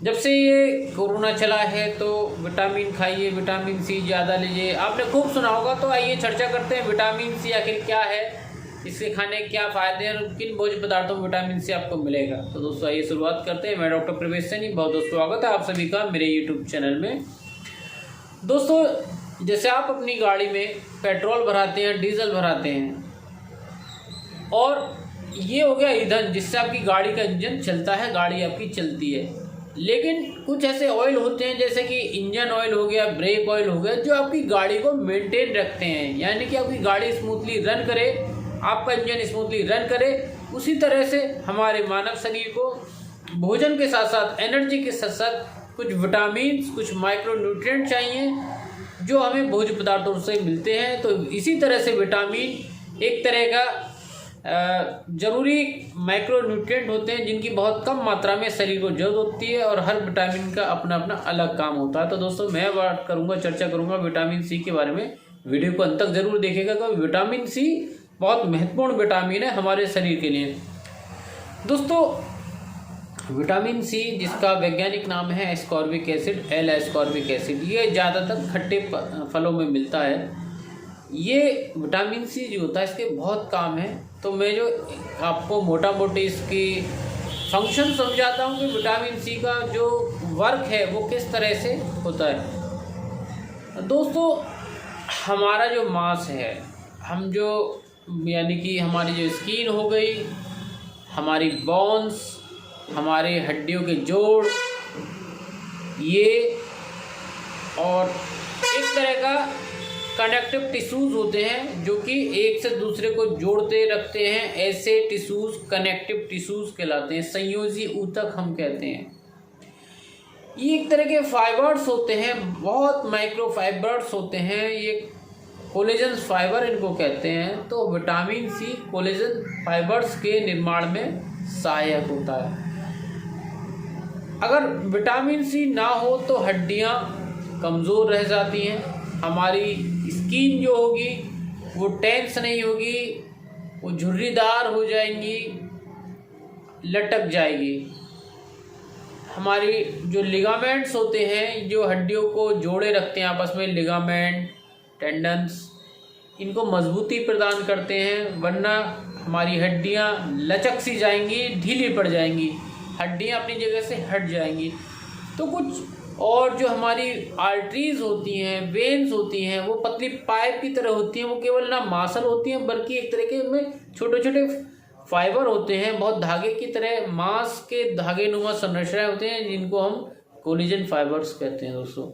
जब से ये कोरोना चला है तो विटामिन खाइए, विटामिन सी ज़्यादा लीजिए, आपने खूब सुना होगा। तो आइए चर्चा करते हैं विटामिन सी आखिर क्या है, इसके खाने के क्या फ़ायदे हैं और किन भोज्य पदार्थों में विटामिन सी आपको मिलेगा। तो दोस्तों आइए शुरुआत करते हैं। मैं डॉक्टर प्रवेश सैनी, बहुत बहुत स्वागत है आप सभी का मेरे यूट्यूब चैनल में। दोस्तों, जैसे आप अपनी गाड़ी में पेट्रोल भराते हैं, डीजल भराते हैं, और ये हो गया ईंधन जिससे आपकी गाड़ी का इंजन चलता है, गाड़ी आपकी चलती है। लेकिन कुछ ऐसे ऑयल होते हैं जैसे कि इंजन ऑयल हो गया, ब्रेक ऑयल हो गया, जो आपकी गाड़ी को मेंटेन रखते हैं, यानी कि आपकी गाड़ी स्मूथली रन करे, आपका इंजन स्मूथली रन करे। उसी तरह से हमारे मानव शरीर को भोजन के साथ साथ, एनर्जी के साथ साथ कुछ विटामिन, कुछ माइक्रो न्यूट्रिएंट चाहिए जो हमें भोज्य पदार्थों से मिलते हैं। तो इसी तरह से विटामिन एक तरह का ज़रूरी माइक्रो न्यूट्रिएंट होते हैं जिनकी बहुत कम मात्रा में शरीर को जरूरत होती है, और हर विटामिन का अपना अपना अलग काम होता है। तो दोस्तों मैं बात करूंगा, चर्चा करूंगा विटामिन सी के बारे में। वीडियो को अंत तक जरूर देखिएगा क्योंकि विटामिन सी बहुत महत्वपूर्ण विटामिन है हमारे शरीर के लिए। दोस्तों, विटामिन सी जिसका वैज्ञानिक नाम है ascorbic acid, L ascorbic acid, ये ज़्यादातर खट्टे फलों में मिलता है। ये विटामिन सी जो होता है इसके बहुत काम है। तो मैं जो आपको मोटा मोटी इसकी फंक्शन समझाता हूँ कि विटामिन सी का जो वर्क है वो किस तरह से होता है। दोस्तों, हमारा जो मांस है, हम जो यानी कि हमारी जो स्किन हो गई, हमारी बोन्स, हमारे हड्डियों के जोड़, ये और एक तरह का कनेक्टिव टिश्यूज़ होते हैं जो कि एक से दूसरे को जोड़ते रखते हैं। ऐसे टिश्यूज़ कनेक्टिव टिश्यूज़ कहलाते हैं, संयोजी ऊतक हम कहते हैं। ये एक तरह के फाइबर्स होते हैं, बहुत माइक्रो फाइबर्स होते हैं, ये कोलेजन फाइबर इनको कहते हैं। तो विटामिन सी कोलेजन फाइबर्स के निर्माण में सहायक होता है। अगर विटामिन सी ना हो तो हड्डियां कमज़ोर रह जाती हैं, हमारी स्किन जो होगी वो टेंस नहीं होगी, वो झुर्रीदार हो जाएंगी, लटक जाएगी। हमारी जो लिगामेंट्स होते हैं जो हड्डियों को जोड़े रखते हैं आपस में, लिगामेंट, टेंडन्स, इनको मजबूती प्रदान करते हैं, वरना हमारी हड्डियां लचक सी जाएंगी, ढीली पड़ जाएंगी, हड्डियां अपनी जगह से हट जाएंगी। तो कुछ और जो हमारी आर्टरीज होती हैं, वेन्स होती हैं, वो पतली पाइप की तरह होती हैं। वो केवल ना मांसल होती हैं बल्कि एक तरह के में छोटे छोटे फाइबर होते हैं, बहुत धागे की तरह, मांस के धागे नुमा संरचनाएं होते हैं जिनको हम कोलेजन फाइबर्स कहते हैं। दोस्तों,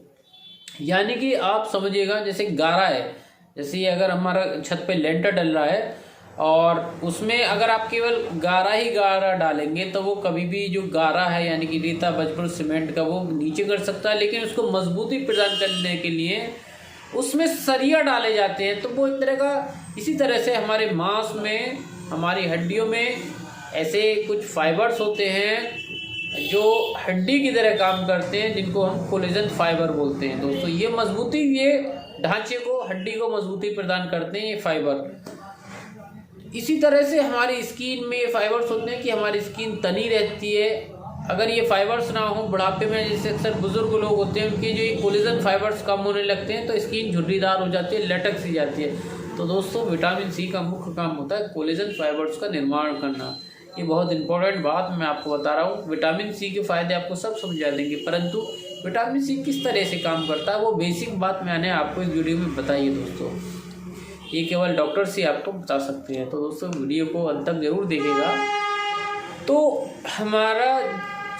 यानी कि आप समझिएगा जैसे गारा है, जैसे ये अगर हमारा छत पे लेंटर डल रहा है और उसमें अगर आप केवल गारा ही गारा डालेंगे तो वो कभी भी जो गारा है यानी कि रेता, बजपुर, सीमेंट का, वो नीचे कर सकता है। लेकिन उसको मजबूती प्रदान करने के लिए उसमें सरिया डाले जाते हैं। तो वो एक तरह का, इसी तरह से हमारे मांस में, हमारी हड्डियों में ऐसे कुछ फाइबर्स होते हैं जो हड्डी की तरह काम करते हैं, जिनको हम कोलेजन फाइबर बोलते हैं। दोस्तों, ये मजबूती, ये ढांचे को, हड्डी को मजबूती प्रदान करते हैं ये फाइबर। इसी तरह से हमारी स्किन में ये फाइबर्स होते हैं कि हमारी स्किन तनी रहती है। अगर ये फाइबर्स ना हो, बुढ़ापे में जैसे अक्सर बुजुर्ग लोग होते हैं उनकी जो ये कोलेजन फाइबर्स कम होने लगते हैं तो स्किन झुर्रीदार हो जाती है, लटक सी जाती है। तो दोस्तों, विटामिन सी का मुख्य काम होता है कोलेजन फाइबर्स का निर्माण करना। ये बहुत इंपॉर्टेंट बात मैं आपको बता रहा हूँ। विटामिन सी के फायदे आपको सब समझा देंगे, परंतु विटामिन सी किस तरह से काम करता है वो बेसिक बात मैंने आपको इस वीडियो में बताई है। दोस्तों, ये केवल डॉक्टर्स ही आपको बता सकते हैं। तो दोस्तों, वीडियो को अंत तक जरूर देखिएगा। तो हमारा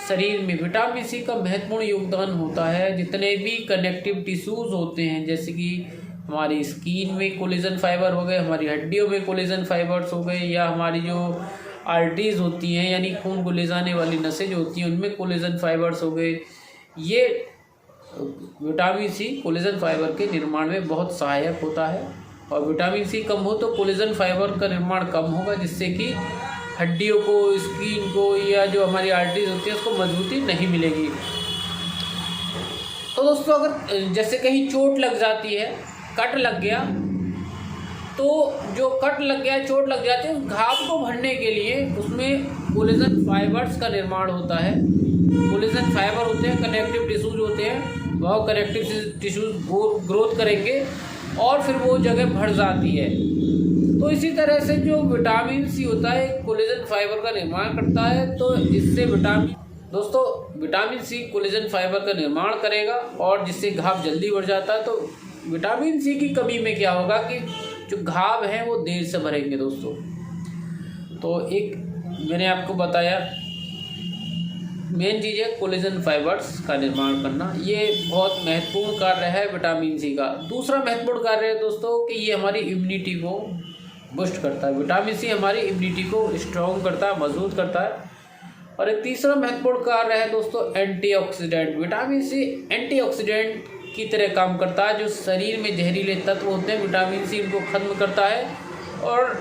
शरीर में विटामिन सी का महत्वपूर्ण योगदान होता है। जितने भी कनेक्टिव टिश्यूज़ होते हैं, जैसे कि हमारी स्किन में कोलेजन फाइबर हो गए, हमारी हड्डियों में कोलेजन फाइबर्स हो गए, या हमारी जो आर्टरीज होती हैं यानी खून को ले जाने वाली नसें जो होती हैं उनमें कोलेजन फाइबर्स हो गए, ये विटामिन सी कोलेजन फाइबर के निर्माण में बहुत सहायक होता है। और विटामिन सी कम हो तो कोलेजन फाइबर का निर्माण कम होगा, जिससे कि हड्डियों को, स्किन को, या जो हमारी आर्टरीज होती है उसको मजबूती नहीं मिलेगी। तो दोस्तों, अगर जैसे कहीं चोट लग जाती है, कट लग गया, तो जो कट लग गया, चोट लग जाती है, उस घाव को भरने के लिए उसमें कोलेजन फाइबर्स का निर्माण होता है। कोलेजन फाइबर होते हैं, कनेक्टिव टिश्यूज होते हैं, वह कनेक्टिव टिश्यूज ग्रोथ करेंगे और फिर वो जगह भर जाती है। तो इसी तरह से जो विटामिन सी होता है कोलेजन फाइबर का निर्माण करता है। तो इससे विटामिन सी कोलेजन फाइबर का निर्माण करेगा और जिससे घाव जल्दी बढ़ जाता है। तो विटामिन सी की कमी में क्या होगा कि जो घाव हैं वो देर से भरेंगे दोस्तों। तो एक मैंने आपको बताया मेन चीज़ है कोलेजन फाइबर्स का निर्माण करना, ये बहुत महत्वपूर्ण कार्य है विटामिन सी का। दूसरा महत्वपूर्ण कार्य है दोस्तों कि ये हमारी इम्यूनिटी को बूस्ट करता है। विटामिन सी हमारी इम्यूनिटी को स्ट्रॉन्ग करता है, मजबूत करता है। और एक तीसरा महत्वपूर्ण कार्य है दोस्तों एंटीऑक्सीडेंट। विटामिन सी एंटीऑक्सीडेंट की तरह काम करता है। जो शरीर में जहरीले तत्व होते हैं विटामिन सी इनको खत्म करता है और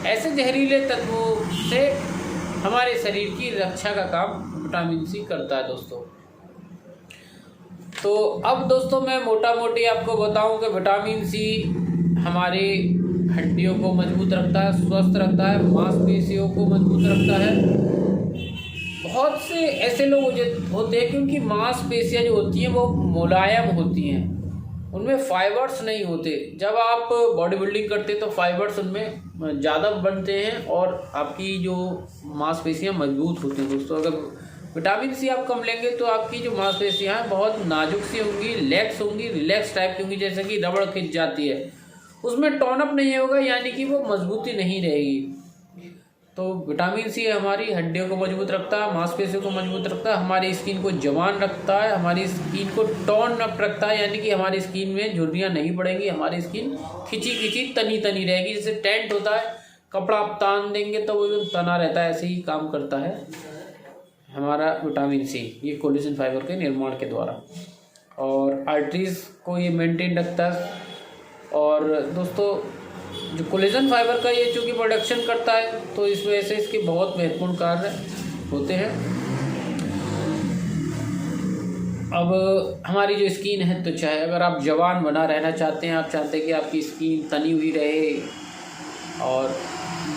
ऐसे जहरीले तत्वों से हमारे शरीर की रक्षा का काम विटामिन सी करता है दोस्तों। तो अब दोस्तों मैं मोटा मोटी आपको बताऊं कि विटामिन सी हमारी हड्डियों को मजबूत रखता है, स्वस्थ रखता है, मांसपेशियों को मजबूत रखता है। बहुत से ऐसे लोग होते हैं कि उनकी मांसपेशियां जो होती हैं वो मुलायम होती हैं, उनमें फाइबर्स नहीं होते। जब आप बॉडी बिल्डिंग करते हैं तो फाइबर्स उनमें ज़्यादा बनते हैं और आपकी जो मांसपेशियां मजबूत होती हैं दोस्तों। अगर विटामिन सी आप कम लेंगे तो आपकी जो मांसपेशियां हैं बहुत नाजुक सी होंगी, लैक्स होंगी, रिलैक्स टाइप की होंगी, जैसे कि रबड़ खिंच जाती है, उसमें टोन अप नहीं होगा, यानी कि वो मजबूती नहीं रहेगी। तो विटामिन सी हमारी हड्डियों को मजबूत रखता है, मांसपेशियों को मजबूत रखता है, हमारी स्किन को जवान रखता है, हमारी स्किन को टोन अप रखता है, यानी कि हमारी स्किन में झुर्रियाँ नहीं पड़ेंगी, हमारी स्किन खिंची खिंची तनी तनी रहेगी। जैसे टेंट होता है, कपड़ा आप तान देंगे तो वो एकदम तना रहता है, ऐसे ही काम करता है हमारा विटामिन सी, ये कोलेजन फाइबर के निर्माण के द्वारा। और आर्टरीज को ये मेंटेन रखता है। और दोस्तों जो कोलेजन फाइबर का ये चूँकि प्रोडक्शन करता है तो इस वजह से इसके बहुत महत्वपूर्ण कार्य होते हैं। अब हमारी जो स्किन है, तो चाहे अगर आप जवान बना रहना चाहते हैं, आप चाहते हैं कि आपकी स्किन तनी हुई रहे और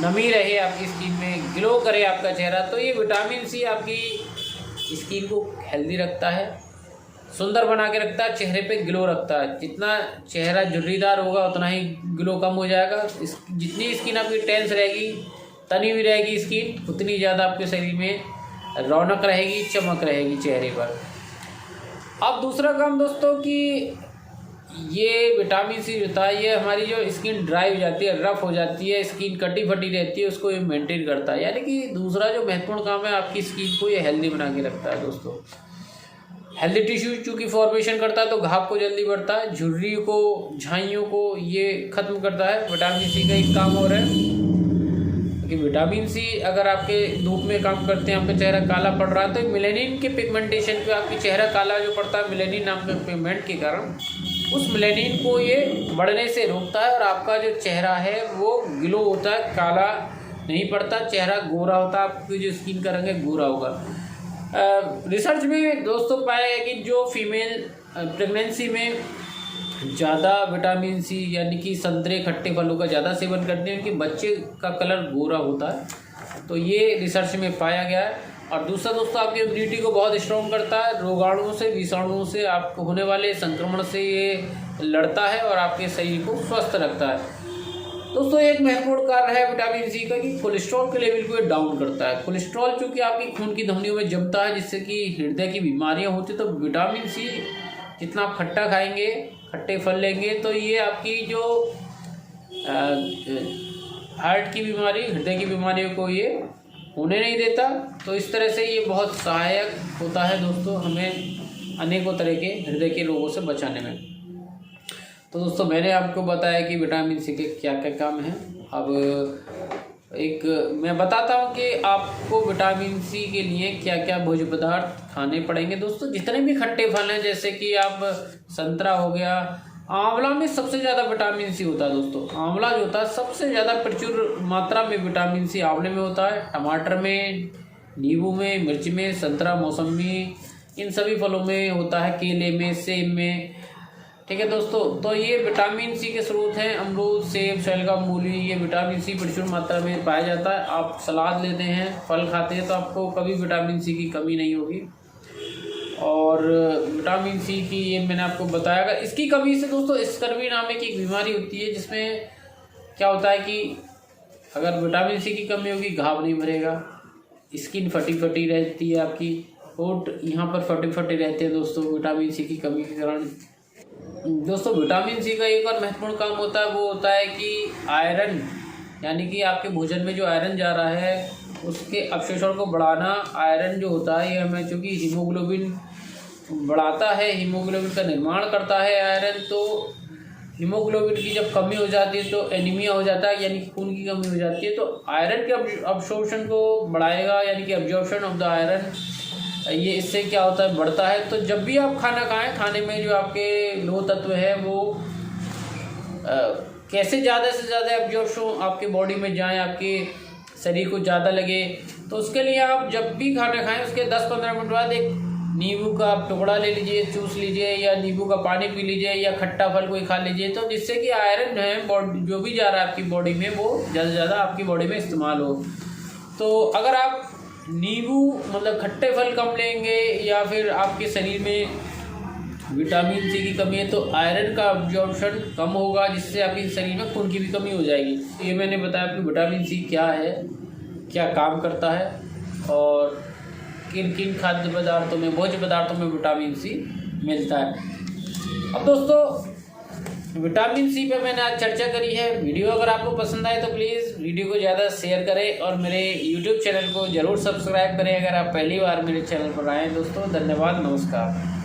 नमी रहे आपकी स्किन में, ग्लो करे आपका चेहरा, तो ये विटामिन सी आपकी स्किन को हेल्दी रखता है, सुंदर बना के रखता है, चेहरे पे ग्लो रखता है। जितना चेहरा झुर्रीदार होगा उतना ही ग्लो कम हो जाएगा। जितनी स्किन आपकी टेंस रहेगी, तनी हुई रहेगी स्किन, उतनी ज़्यादा आपके शरीर में रौनक रहेगी, चमक रहेगी चेहरे पर। अब दूसरा काम दोस्तों कि ये विटामिन सी होता है, ये हमारी जो स्किन ड्राई हो जाती है, रफ हो जाती है, स्किन कटी फटी रहती है, उसको ये मेंटेन करता है। यानी कि दूसरा जो महत्वपूर्ण काम है, आपकी स्किन को ये हेल्दी बना के रखता है दोस्तों। हेल्दी टिश्यू चूँकि फॉर्मेशन करता है तो घाव को जल्दी बढ़ता है, झुर्री को, झाइयों को ये खत्म करता है। विटामिन सी का एक काम और है कि विटामिन सी अगर आपके धूप में काम करते हैं, आपका चेहरा काला पड़ रहा है, तो मेलेनिन के पिगमेंटेशन पे आपकी चेहरा काला जो पड़ता है मेलेनिन नाम के पिगमेंट के कारण, उस मेलेनिन को ये बढ़ने से रोकता है और आपका जो चेहरा है वो ग्लो होता है, काला नहीं पड़ता, चेहरा गोरा होता है, आपकी जो स्किन का रंग है गोरा होगा। रिसर्च में दोस्तों पाया गया कि जो फीमेल प्रेगनेंसी में ज़्यादा विटामिन सी यानी कि संतरे खट्टे फलों का ज़्यादा सेवन करते हैं, उनके बच्चे का कलर गोरा होता है। तो ये रिसर्च में पाया गया है। और दूसरा दोस्तों आपकी इम्यूनिटी को बहुत स्ट्रॉन्ग करता है, रोगाणुओं से, विषाणुओं से, आपको होने वाले संक्रमण से ये लड़ता है और आपके शरीर को स्वस्थ रखता है। दोस्तों एक महत्वपूर्ण कार्य है विटामिन सी का कि कोलेस्ट्रॉल के लेवल को डाउन करता है। कोलेस्ट्रॉल चूँकि आपकी खून की धमनियों में जमता है, जिससे कि हृदय की बीमारियां होती, तो विटामिन सी जितना आप खट्टा खाएंगे, खट्टे फल लेंगे, तो ये आपकी जो हार्ट की बीमारी, हृदय की बीमारियों को ये होने नहीं देता। तो इस तरह से ये बहुत सहायक होता है दोस्तों हमें अनेकों तरह के हृदय के रोगों से बचाने में। तो दोस्तों मैंने आपको बताया कि विटामिन सी के क्या क्या काम हैं। अब एक मैं बताता हूँ कि आपको विटामिन सी के लिए क्या क्या भोज्य पदार्थ खाने पड़ेंगे। दोस्तों जितने भी खट्टे फल हैं, जैसे कि आप संतरा हो गया, आंवला में सबसे ज़्यादा विटामिन सी होता है दोस्तों। आंवला जो होता है सबसे ज़्यादा प्रचुर मात्रा में विटामिन सी आंवले में होता है। टमाटर में, नींबू में, मिर्च में, संतरा, मौसमी, इन सभी फलों में होता है, केले में, सेब में। ठीक है दोस्तों, तो ये विटामिन सी के स्रोत हैं। अमरूद, सेब, शलगम, मूली, ये विटामिन सी प्रचुर मात्रा में पाया जाता है। आप सलाद लेते हैं, फल खाते हैं, तो आपको कभी विटामिन सी की कमी नहीं होगी। और विटामिन सी की ये मैंने आपको बताया। अगर इसकी कमी से दोस्तों स्कर्वी नामक एक बीमारी होती है, जिसमें क्या होता है कि अगर विटामिन सी की कमी होगी घाव नहीं भरेगा, स्किन फटी फटी रहती है, आपकी होंठ यहाँ पर फटे फटे रहते हैं दोस्तों विटामिन सी की कमी के कारण। दोस्तों विटामिन सी का एक और महत्वपूर्ण काम होता है, वो होता है कि आयरन, यानी कि आपके भोजन में जो आयरन जा रहा है उसके अवशोषण को बढ़ाना। आयरन जो होता है ये हमें चूँकि हीमोग्लोबिन बढ़ाता है, हीमोग्लोबिन का निर्माण करता है आयरन। तो हीमोग्लोबिन की जब कमी हो जाती है तो एनीमिया हो जाता है, यानी कि खून की कमी हो जाती है। तो आयरन के अवशोषण को बढ़ाएगा, यानी कि एब्जॉर्प्शन ऑफ द आयरन, ये इससे क्या होता है बढ़ता है। तो जब भी आप खाना खाएं, खाने में जो आपके लोह तत्व है वो कैसे ज़्यादा से ज़्यादा एब्जॉर्प्शन आपके बॉडी में जाएं, आपके शरीर को ज़्यादा लगे, तो उसके लिए आप जब भी खाना खाएं उसके 10-15 मिनट बाद एक नींबू का आप टुकड़ा ले लीजिए, चूस लीजिए, या नींबू का पानी पी लीजिए, या खट्टा फल कोई खा लीजिए, तो जिससे कि आयरन है बॉडी जो भी जा रहा है आपकी बॉडी में वो ज़्यादा से ज़्यादा आपकी बॉडी में इस्तेमाल हो। तो अगर आप नींबू मतलब खट्टे फल कम लेंगे, या फिर आपके शरीर में विटामिन सी की कमी है तो आयरन का अब्जॉर्प्शन कम होगा, जिससे आपके शरीर में खून की भी कमी हो जाएगी। ये मैंने बताया आपको विटामिन सी क्या है, क्या काम करता है, और किन किन खाद्य पदार्थों में, भोज्य पदार्थों में विटामिन सी मिलता है। अब दोस्तों विटामिन सी पे मैंने आज चर्चा करी है। वीडियो अगर आपको पसंद आए तो प्लीज़ वीडियो को ज़्यादा शेयर करें और मेरे यूट्यूब चैनल को ज़रूर सब्सक्राइब करें अगर आप पहली बार मेरे चैनल पर आए हैं। दोस्तों धन्यवाद, नमस्कार।